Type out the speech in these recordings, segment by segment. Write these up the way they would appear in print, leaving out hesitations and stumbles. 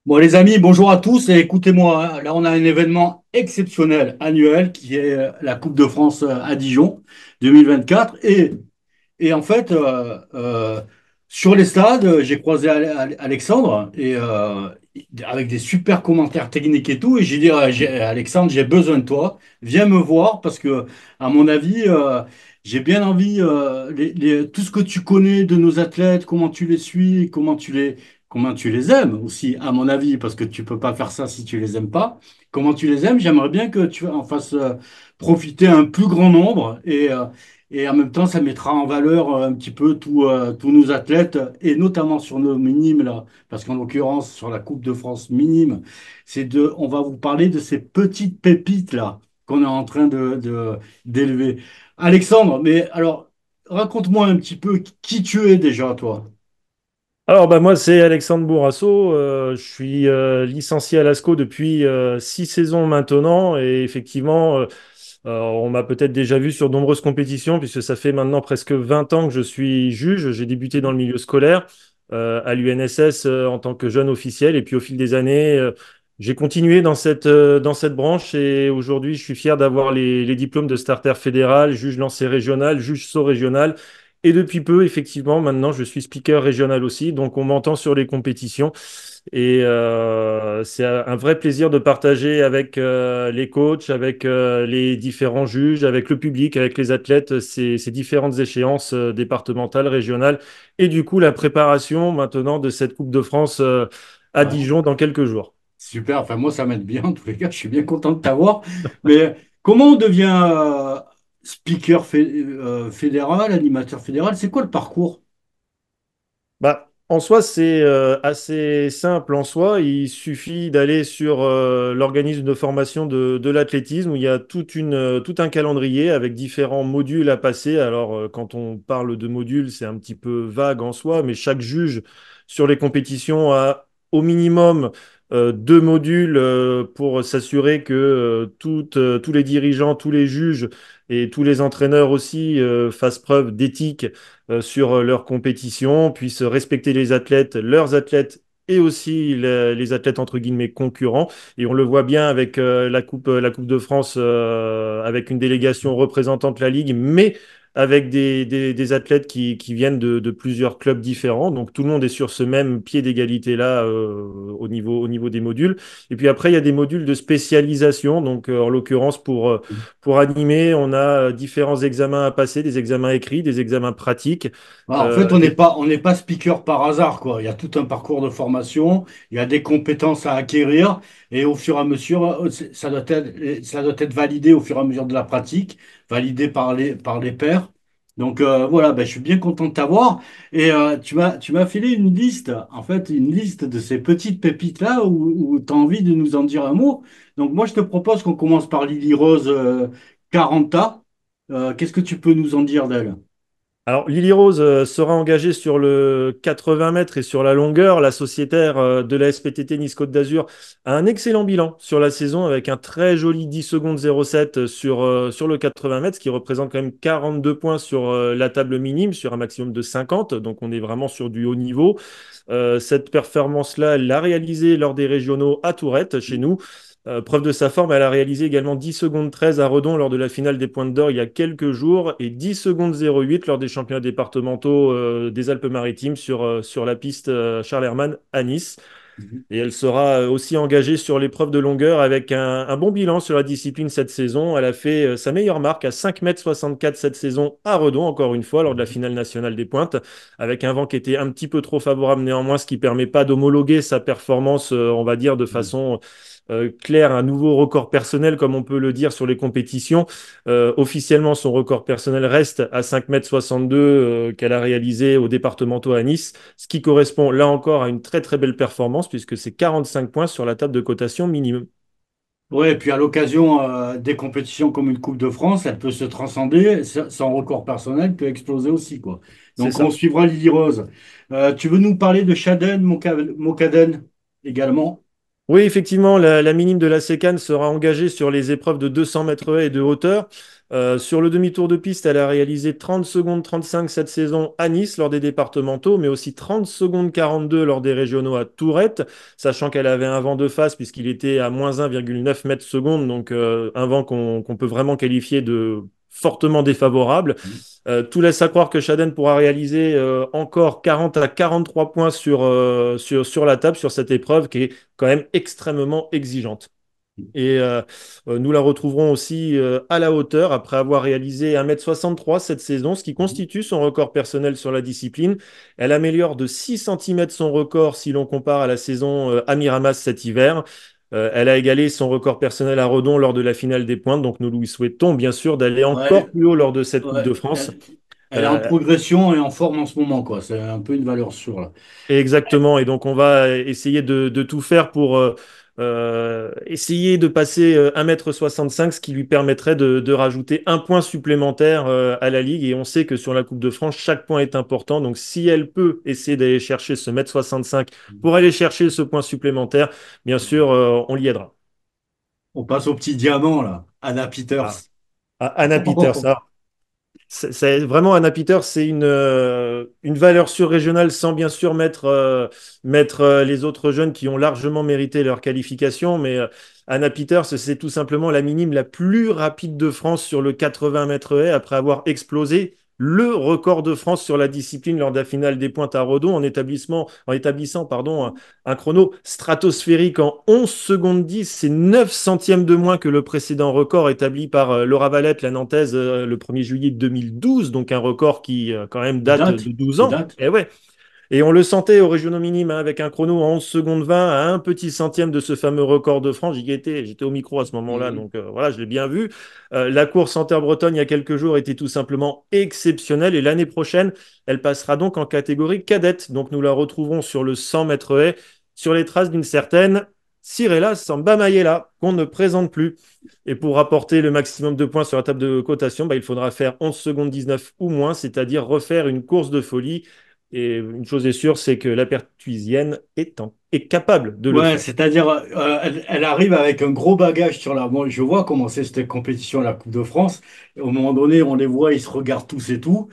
Bon, les amis, bonjour à tous et écoutez-moi, hein. Là, on a un événement exceptionnel annuel qui est la Coupe de France à Dijon 2024. Et en fait, sur les stades, j'ai croisé Alexandre avec des super commentaires techniques et tout. Et j'ai dit, Alexandre, j'ai besoin de toi. Viens me voir parce que, à mon avis, j'ai bien envie, tout ce que tu connais de nos athlètes, comment tu les suis, comment tu les aimes aussi, à mon avis, parce que tu peux pas faire ça si tu les aimes pas. Comment tu les aimes, j'aimerais bien que tu en fasses profiter un plus grand nombre et en même temps, ça mettra en valeur un petit peu tous nos athlètes et notamment sur nos minimes là, parce qu'en l'occurrence sur la Coupe de France minime, on va vous parler de ces petites pépites là qu'on est en train d'élever. Alexandre, mais alors raconte-moi un petit peu qui tu es déjà, toi. Alors bah moi c'est Alexandre Bourrasso, je suis licencié à l'ASCO depuis 6 saisons maintenant et effectivement on m'a peut-être déjà vu sur de nombreuses compétitions puisque ça fait maintenant presque 20 ans que je suis juge. J'ai débuté dans le milieu scolaire à l'UNSS en tant que jeune officiel et puis au fil des années j'ai continué dans cette branche et aujourd'hui je suis fier d'avoir les diplômes de starter fédéral, juge lancé régional, juge saut régional. Et depuis peu, effectivement, maintenant, je suis speaker régional aussi, donc on m'entend sur les compétitions. Et c'est un vrai plaisir de partager avec les coachs, avec les différents juges, avec le public, avec les athlètes, ces différentes échéances départementales, régionales, et du coup la préparation maintenant de cette Coupe de France à Ouais, Dijon dans quelques jours. super, enfin moi ça m'aide bien en tous les cas, je suis bien content de t'avoir. Mais comment on devient speaker fédéral, animateur fédéral? C'est quoi le parcours? Bah, en soi, c'est assez simple en soi. Il suffit d'aller sur l'organisme de formation de l'athlétisme où il y a tout un calendrier avec différents modules à passer. Alors, quand on parle de modules, c'est un petit peu vague en soi, mais chaque juge sur les compétitions a au minimum 2 modules pour s'assurer que tous les dirigeants, tous les juges et tous les entraîneurs aussi fassent preuve d'éthique sur leur compétition, puissent respecter les athlètes, leurs athlètes et aussi les athlètes entre guillemets concurrents. Et on le voit bien avec la coupe de France, avec une délégation représentante la Ligue, mais avec des athlètes qui viennent de plusieurs clubs différents. Donc tout le monde est sur ce même pied d'égalité-là au niveau des modules. Et puis après, il y a des modules de spécialisation. Donc en l'occurrence, pour animer, on a différents examens à passer, des examens écrits, des examens pratiques. Voilà, en fait, Euh, des- on n'est pas speaker par hasard, quoi. Il y a tout un parcours de formation, il y a des compétences à acquérir, et au fur et à mesure, ça doit être validé au fur et à mesure de la pratique, validé par les pairs. Donc voilà, ben, je suis bien content de t'avoir. Et tu m'as filé une liste, en fait, une liste de ces petites pépites-là où tu as envie de nous en dire un mot. Donc moi, je te propose qu'on commence par Lily Rose Caranta. Qu'est-ce que tu peux nous en dire d'elle? Alors, Lily Rose sera engagée sur le 80 mètres et sur la longueur. La sociétaire de la SPTT Nice Côte d'Azur a un excellent bilan sur la saison avec un très joli 10 secondes 07 sur le 80 mètres, ce qui représente quand même 42 points sur la table minime, sur un maximum de 50. Donc, on est vraiment sur du haut niveau. Cette performance-là, elle l'a réalisée lors des régionaux à Tourette, chez nous. Preuve de sa forme, elle a réalisé également 10 secondes 13 à Redon lors de la finale des Pointes d'Or il y a quelques jours et 10 secondes 08 lors des championnats départementaux des Alpes-Maritimes sur la piste Charles Hermann à Nice. Et elle sera aussi engagée sur l'épreuve de longueur avec un bon bilan sur la discipline cette saison. Elle a fait sa meilleure marque à 5,64 m cette saison à Redon, encore une fois, lors de la finale nationale des pointes, avec un vent qui était un petit peu trop favorable néanmoins, ce qui ne permet pas d'homologuer sa performance, on va dire, de façon claire, un nouveau record personnel, comme on peut le dire sur les compétitions. Officiellement, son record personnel reste à 5,62 m qu'elle a réalisé au départementaux à Nice, ce qui correspond là encore à une très très belle performance puisque c'est 45 points sur la table de cotation minimum. Ouais, et puis à l'occasion des compétitions comme une Coupe de France, elle peut se transcender, son record personnel peut exploser aussi, quoi. C'est Donc on ça. suivra Lily Rose. Tu veux nous parler de Shaden Mokaden également? Oui, effectivement, la minime de la sécane sera engagée sur les épreuves de 200 mètres haies et de hauteur. Sur le demi-tour de piste, elle a réalisé 30 secondes 35 cette saison à Nice lors des départementaux, mais aussi 30 secondes 42 lors des régionaux à Tourette, sachant qu'elle avait un vent de face puisqu'il était à moins 1,9 mètres secondes, donc un vent qu'on peut vraiment qualifier de fortement défavorable. Tout laisse à croire que Shaden pourra réaliser encore 40 à 43 points sur la table sur cette épreuve qui est quand même extrêmement exigeante. Et nous la retrouverons aussi à la hauteur après avoir réalisé 1,63 m cette saison, ce qui constitue son record personnel sur la discipline. Elle améliore de 6 cm son record si l'on compare à la saison à Miramas cet hiver. Elle a égalé son record personnel à Redon lors de la finale des pointes, donc nous lui souhaitons bien sûr d'aller encore Ouais, plus haut lors de cette Coupe ouais. de France. Elle est en Euh, progression et en forme en ce moment, quoi. C'est un peu une valeur sûre, là. Exactement. Et donc, on va essayer de tout faire pour essayer de passer 1,65 m, ce qui lui permettrait de rajouter un point supplémentaire à la Ligue. Et on sait que sur la Coupe de France, chaque point est important. Donc, si elle peut essayer d'aller chercher ce 1,65 m pour aller chercher ce point supplémentaire, bien sûr, on l'y aidera. On passe au petit diamant, là. Anna Ah, Peters. Anna Peters, vraiment, Anna Peter, c'est une valeur surrégionale sans bien sûr mettre les autres jeunes qui ont largement mérité leur qualification. Mais Anna Peter, c'est tout simplement la minime la plus rapide de France sur le 80 mètres haies après avoir explosé le record de France sur la discipline lors de la finale des pointes à Redon en établissant un chrono stratosphérique en 11 secondes 10. C'est 9 centièmes de moins que le précédent record établi par Laura Valette, la Nantaise, le 1er juillet 2012. Donc un record qui quand même Qui date date, de 12 qui ans. date. Et ouais, et on le sentait au régionaux minimes hein, avec un chrono en 11 secondes 20 à un petit centième de ce fameux record de France. J'y étais, j'étais au micro à ce moment-là, Mhm. donc voilà, je l'ai bien vu. La course en Terre-Bretonne il y a quelques jours était tout simplement exceptionnelle et l'année prochaine, elle passera donc en catégorie cadette. Donc nous la retrouverons sur le 100 mètres haies, sur les traces d'une certaine Cirella Samba Mayela, qu'on ne présente plus. Et pour rapporter le maximum de points sur la table de cotation, bah, il faudra faire 11 secondes 19 ou moins, c'est-à-dire refaire une course de folie et une chose est sûre, c'est que la Pertuisienne est capable de le Ouais, faire. c'est-à-dire, elle arrive avec un gros bagage sur la. Moi, je vois comment c'est cette compétition à la Coupe de France. Et au moment donné, on les voit, ils se regardent tous et tout.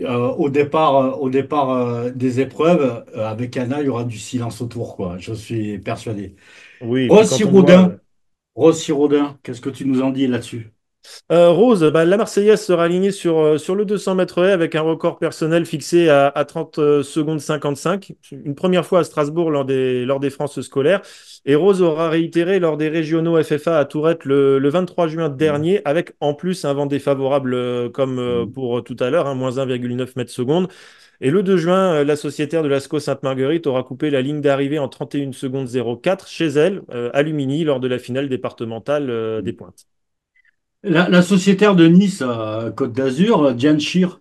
Au départ des épreuves, avec Anna, il y aura du silence autour, quoi. Je suis persuadé. Oui, et puis Rose quand on voit Sirodin, Rose Sirodin, qu'est-ce que tu nous en dis là-dessus? Rose, bah, la Marseillaise sera alignée sur le 200 mètres haies avec un record personnel fixé à 30 secondes 55, une première fois à Strasbourg lors des France scolaires. Et Rose aura réitéré lors des régionaux FFA à Tourette le 23 juin Mhm. dernier, avec en plus un vent défavorable comme Mhm. pour tout à l'heure, hein, moins 1,9 mètres secondes. Et le 2 juin, la sociétaire de l'ASCO Sainte-Marguerite aura coupé la ligne d'arrivée en 31 secondes 04 chez elle, à Lumini, lors de la finale départementale des pointes. La sociétaire de Nice, Côte d'Azur, Diane Scheer,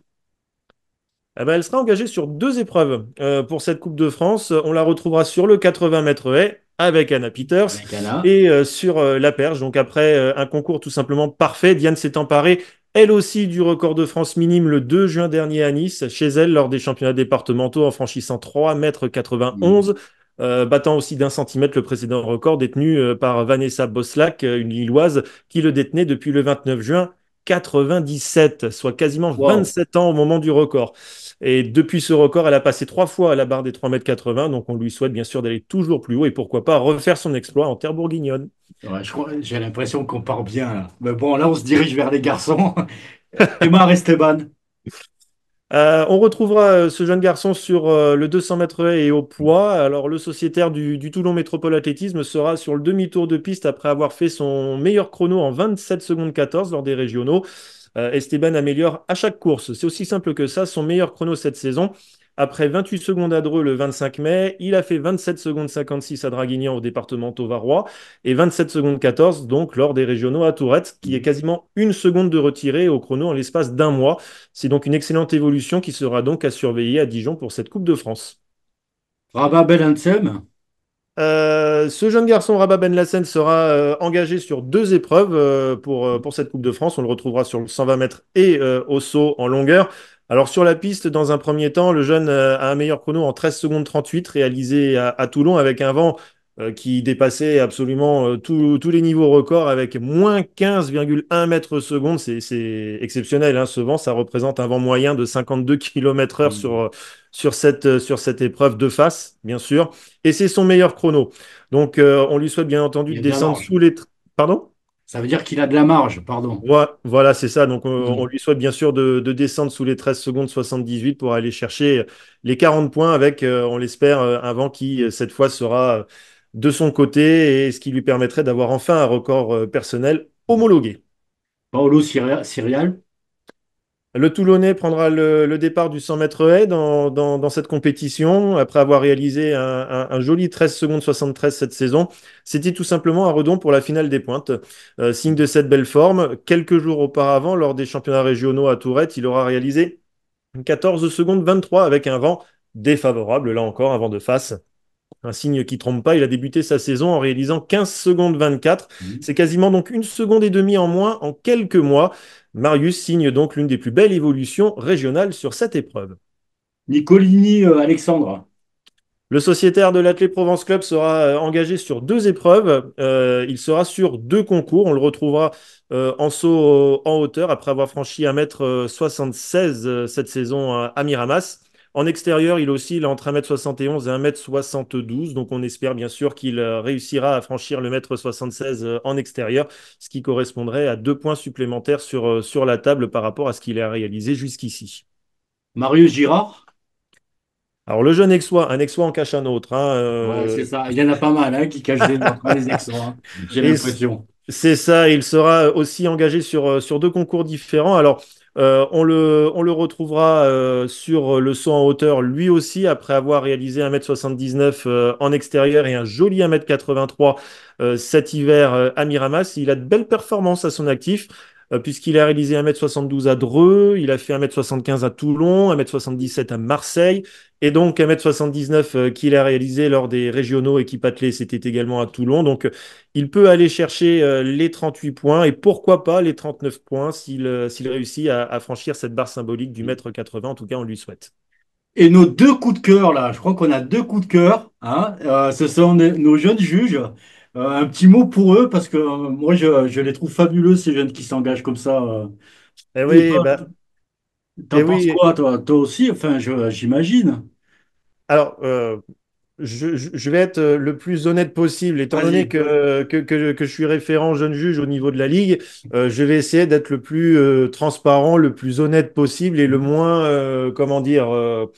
Eh ben, elle sera engagée sur deux épreuves pour cette Coupe de France. On la retrouvera sur le 80 mètres haies avec Anna Peters avec Anna. et sur la perche. Donc après un concours tout simplement parfait, Diane s'est emparée elle aussi du record de France minime le 2 juin dernier à Nice, chez elle lors des championnats départementaux en franchissant 3,91 m, battant aussi d'un centimètre le précédent record détenu par Vanessa Boslac, une Lilloise qui le détenait depuis le 29 juin 97, soit quasiment Waouh! 27 ans au moment du record. Et depuis ce record, elle a passé 3 fois à la barre des 3,80 m. Donc on lui souhaite bien sûr d'aller toujours plus haut et pourquoi pas refaire son exploit en terre bourguignonne. Ouais, j'ai l'impression qu'on part bien, là. Mais bon, là, on se dirige vers les garçons. Emma Esteban. On retrouvera ce jeune garçon sur le 200 mètres haies et au poids. Alors, le sociétaire du Toulon Métropole Athlétisme sera sur le demi-tour de piste après avoir fait son meilleur chrono en 27 secondes 14 lors des régionaux. Esteban améliore à chaque course. C'est aussi simple que ça. Son meilleur chrono cette saison, après 28 secondes à Dreux le 25 mai, il a fait 27 secondes 56 à Draguignan au départemental varois et 27 secondes 14 donc lors des régionaux à Tourette, qui est quasiment une seconde de retiré au chrono en l'espace d'un mois. C'est donc une excellente évolution qui sera donc à surveiller à Dijon pour cette Coupe de France. Rabat Belhansem. Ce jeune garçon, Rabat Ben Lassen, sera engagé sur deux épreuves pour cette Coupe de France. On le retrouvera sur le 120 mètres et au saut en longueur. Alors sur la piste, dans un premier temps, le jeune a un meilleur chrono en 13 secondes 38 réalisé à Toulon avec un vent qui dépassait absolument tous les niveaux records avec moins 15,1 mètres secondes. C'est exceptionnel, hein, ce vent. Ça représente un vent moyen de 52 km/h sur cette épreuve de face, bien sûr. Et c'est son meilleur chrono. Donc, on lui souhaite bien entendu Il y de a de la descendre marge. sous les... Pardon? Ça veut dire qu'il a de la marge, pardon. Voilà, c'est ça. Donc, on Mm. lui souhaite bien sûr de descendre sous les 13 secondes 78 pour aller chercher les 40 points avec, on l'espère, un vent qui, cette fois, sera de son côté et ce qui lui permettrait d'avoir enfin un record personnel homologué. Paolo Cirial. Le Toulonnais prendra le départ du 100 mètres haies dans cette compétition après avoir réalisé un joli 13 secondes 73 cette saison. C'était tout simplement un redon pour la finale des pointes. Signe de cette belle forme, quelques jours auparavant, lors des championnats régionaux à Tourette, il aura réalisé 14 secondes 23 avec un vent défavorable, là encore, un vent de face. Un signe qui trompe pas, il a débuté sa saison en réalisant 15 secondes 24. Mm. C'est quasiment donc une seconde et demie en moins en quelques mois. Marius signe donc l'une des plus belles évolutions régionales sur cette épreuve. Nicolini Alexandre. Le sociétaire de l'Athlé Provence Club sera engagé sur deux épreuves. Il sera sur deux concours. On le retrouvera en saut en hauteur après avoir franchi 1,76 m cette saison à Miramas. En extérieur, il oscille entre 1,71 m et 1,72 m. Donc on espère bien sûr qu'il réussira à franchir le 1,76 m en extérieur, ce qui correspondrait à 2 points supplémentaires sur la table par rapport à ce qu'il a réalisé jusqu'ici. Marius Girard. Alors le jeune Aixois, un Aixois en cache un autre, hein, Ouais, c'est ça. Il y en a pas mal hein, qui cachent des autres, hein, les extras, hein. J'ai et l'impression. c'est ça, il sera aussi engagé sur deux concours différents. Alors, on le retrouvera sur le saut en hauteur, lui aussi, après avoir réalisé 1,79 m en extérieur et un joli 1,83 m cet hiver à Miramas. Il a de belles performances à son actif. Puisqu'il a réalisé 1,72 m à Dreux, il a fait 1,75 m à Toulon, 1,77 m à Marseille, et donc 1,79 m qu'il a réalisé lors des régionaux équipe athlée, c'était également à Toulon. Donc, il peut aller chercher les 38 points et pourquoi pas les 39 points s'il réussit à franchir cette barre symbolique du mètre 80. En tout cas, on lui souhaite. Et nos deux coups de cœur, là, je crois qu'on a deux coups de cœur, hein, ce sont nos jeunes juges. Un petit mot pour eux, parce que moi, je les trouve fabuleux, ces jeunes qui s'engagent comme ça. Eh Et oui, toi, bah, t'en eh penses oui. quoi, toi? Toi aussi, enfin, j'imagine. Alors, je vais être le plus honnête possible, étant donné Vas-y. que je suis référent jeune juge au niveau de la Ligue. Je vais essayer d'être le plus transparent, le plus honnête possible et le moins, comment dire, enfin,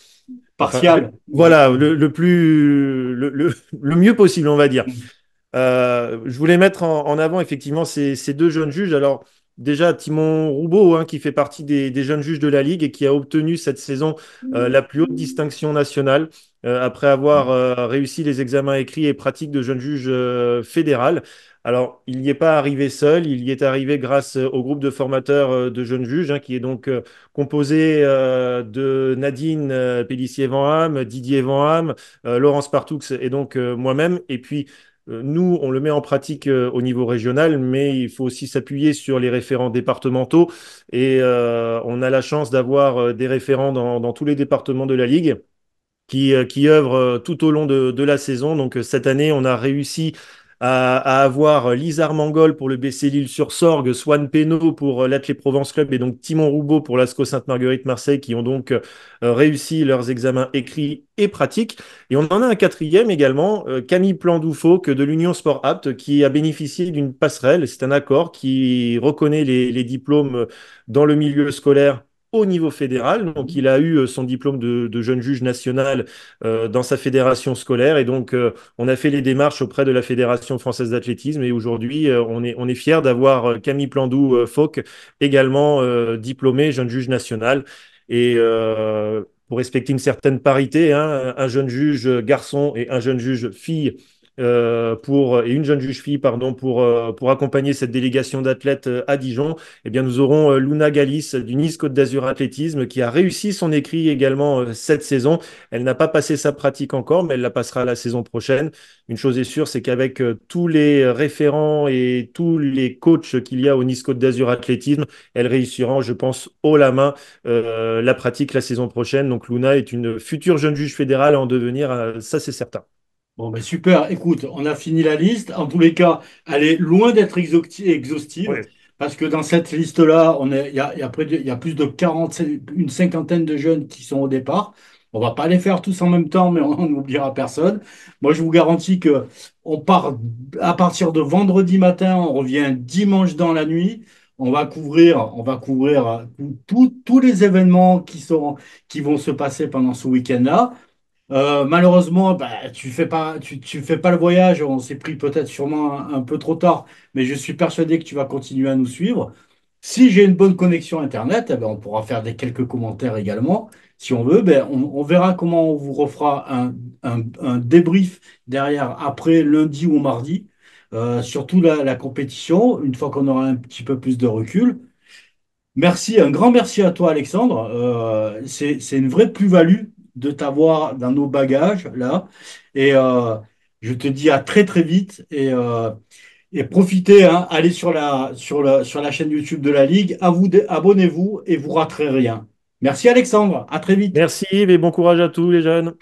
Partial. voilà, le mieux possible, on va dire. Je voulais mettre en avant effectivement ces deux jeunes juges. Alors, déjà, Timon Roubaud, hein, qui fait partie des jeunes juges de la Ligue et qui a obtenu cette saison la plus haute distinction nationale après avoir réussi les examens écrits et pratiques de jeune juge fédéral. Alors, il n'y est pas arrivé seul, il y est arrivé grâce au groupe de formateurs de jeunes juges, hein, qui est donc composé de Nadine Pellissier-Vanham, Didier Vanham, Laurence Partoux et donc moi-même. Et puis, nous, on le met en pratique au niveau régional, mais il faut aussi s'appuyer sur les référents départementaux. Et on a la chance d'avoir des référents dans tous les départements de la Ligue qui œuvrent tout au long de la saison. Donc cette année, on a réussi à avoir Lizard Mangol pour le BC Lille-sur-Sorgue, Swan Penaud pour l'Athlé Provence Club et donc Timon Roubaud pour l'ASCO Sainte-Marguerite Marseille qui ont donc réussi leurs examens écrits et pratiques. Et on en a un quatrième également, Camille Plandoufo, que de l'Union Sport Apte, qui a bénéficié d'une passerelle. C'est un accord qui reconnaît les diplômes dans le milieu scolaire au niveau fédéral. Donc, il a eu son diplôme de jeune juge national dans sa fédération scolaire. Et donc, on a fait les démarches auprès de la Fédération française d'athlétisme. Et aujourd'hui, on est fiers d'avoir Camille Plandou Fauque, également diplômé jeune juge national. Et pour respecter une certaine parité, hein, un jeune juge garçon et un jeune juge fille et une jeune juge fille pardon, pour accompagner cette délégation d'athlètes à Dijon, eh bien, nous aurons Luna Galis du Nice Côte d'Azur Athlétisme qui a réussi son écrit également cette saison. Elle n'a pas passé sa pratique encore, mais elle la passera la saison prochaine. Une chose est sûre, c'est qu'avec tous les référents et tous les coachs qu'il y a au Nice Côte d'Azur Athlétisme, elle réussira, je pense, haut la main la pratique la saison prochaine. Donc Luna est une future jeune juge fédérale à en devenir, ça c'est certain. Bon, ben super. Écoute, on a fini la liste. En tous les cas, elle est loin d'être exhaustive Oui. parce que dans cette liste-là, il y a plus de 40, une cinquantaine de jeunes qui sont au départ. On va pas les faire tous en même temps, mais on n'oubliera personne. Moi, je vous garantis que on part à partir de vendredi matin, on revient dimanche dans la nuit. On va couvrir tous les événements qui vont se passer pendant ce week-end-là. Malheureusement, bah, tu fais pas le voyage. On s'est pris peut-être sûrement un peu trop tard, mais je suis persuadé que tu vas continuer à nous suivre. Si j'ai une bonne connexion Internet, eh ben, on pourra faire quelques commentaires également. Si on veut, ben, on verra comment on vous refera un débrief derrière, après lundi ou mardi, surtout la compétition, une fois qu'on aura un petit peu plus de recul. Merci, un grand merci à toi, Alexandre. C'est une vraie plus-value de t'avoir dans nos bagages là. Et je te dis à très très vite et profitez, hein, allez sur la chaîne YouTube de la Ligue, abonnez-vous et vous raterez rien. Merci, Alexandre. À très vite. Merci Yves et bon courage à tous les jeunes.